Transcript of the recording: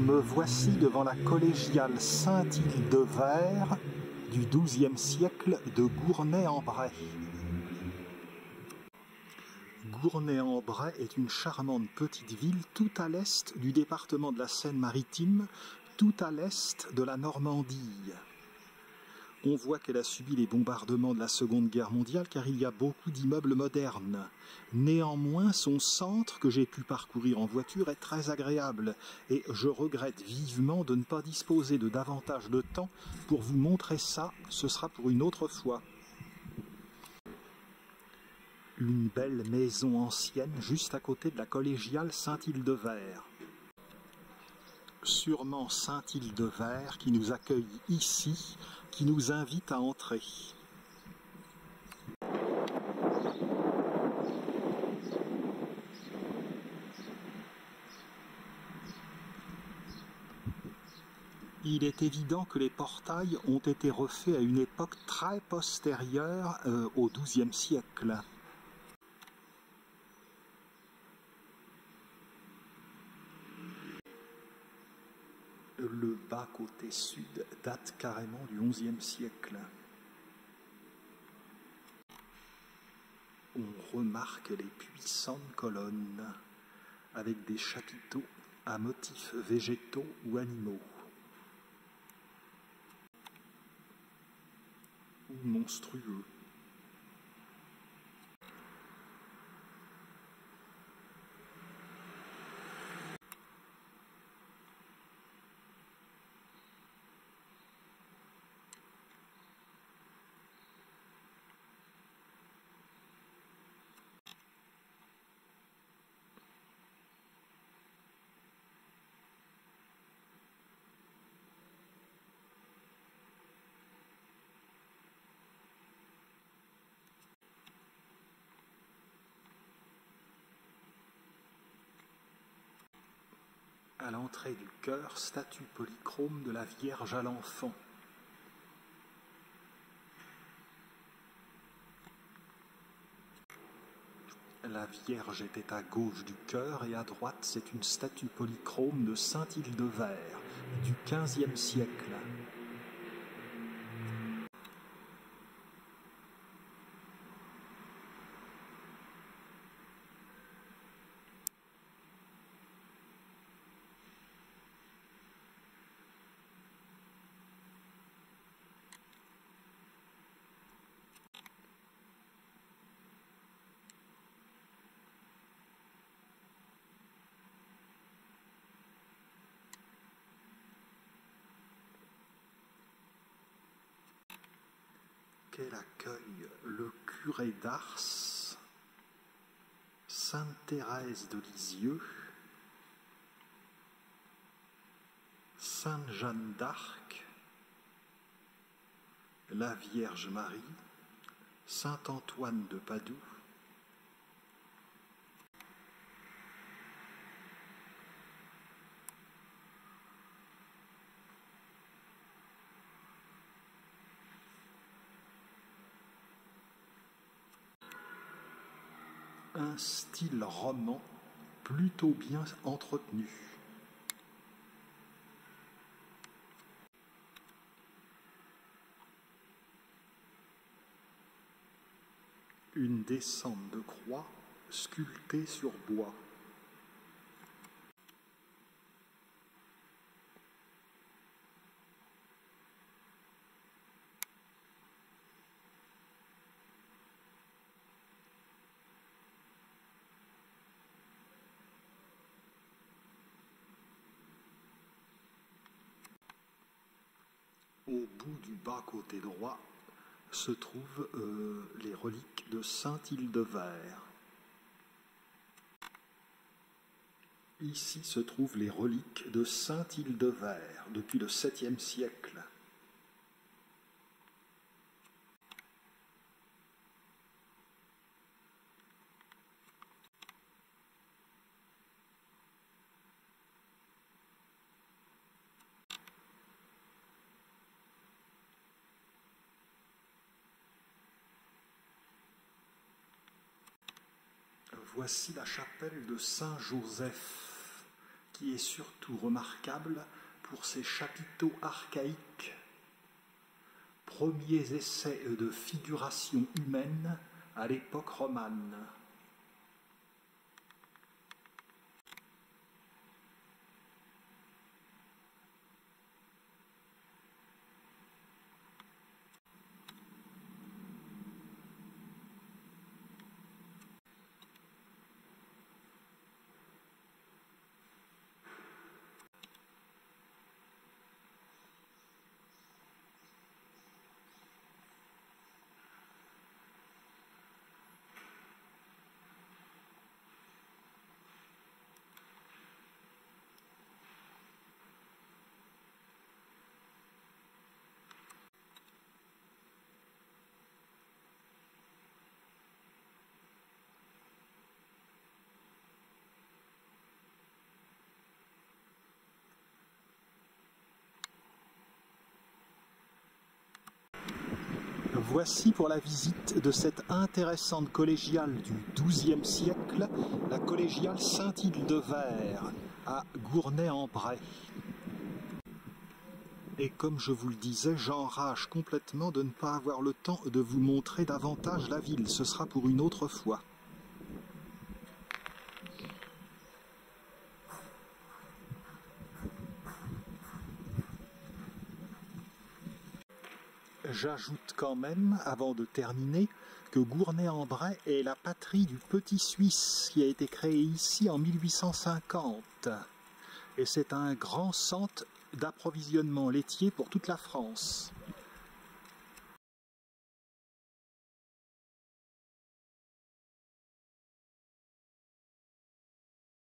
Me voici devant la collégiale Saint-Hildevert du XIIe siècle de Gournay-en-Bray. Gournay-en-Bray est une charmante petite ville tout à l'est du département de la Seine-Maritime, tout à l'est de la Normandie. On voit qu'elle a subi les bombardements de la Seconde Guerre mondiale car il y a beaucoup d'immeubles modernes. Néanmoins, son centre, que j'ai pu parcourir en voiture, est très agréable et je regrette vivement de ne pas disposer de davantage de temps pour vous montrer ça. Ce sera pour une autre fois. Une belle maison ancienne juste à côté de la collégiale Saint-Hildevert. Sûrement Saint-Hildevert qui nous accueille ici, qui nous invite à entrer. Il est évident que les portails ont été refaits à une époque très postérieure au XIIe siècle. Le bas-côté sud date carrément du XIe siècle. On remarque les puissantes colonnes avec des chapiteaux à motifs végétaux ou animaux. Ou monstrueux. À l'entrée du chœur, statue polychrome de la Vierge à l'Enfant. La Vierge était à gauche du chœur et à droite c'est une statue polychrome de Saint-Hildevert du XVe siècle. Quel accueil! Le curé d'Ars, Sainte Thérèse de Lisieux, Sainte Jeanne d'Arc, la Vierge Marie, Saint Antoine de Padoue, un style roman plutôt bien entretenu. Une descente de croix sculptée sur bois. Au bout du bas côté droit se trouvent les reliques de Saint-Hildevert. Ici se trouvent les reliques de Saint-Hildevert depuis le 7e siècle. Voici la chapelle de Saint-Joseph, qui est surtout remarquable pour ses chapiteaux archaïques, premiers essais de figuration humaine à l'époque romane. Voici pour la visite de cette intéressante collégiale du XIIe siècle, la collégiale Saint-Hildevert, à Gournay-en-Bray. Et comme je vous le disais, j'enrage complètement de ne pas avoir le temps de vous montrer davantage la ville. Ce sera pour une autre fois. J'ajoute quand même, avant de terminer, que Gournay-en-Bray est la patrie du Petit Suisse, qui a été créé ici en 1850. Et c'est un grand centre d'approvisionnement laitier pour toute la France.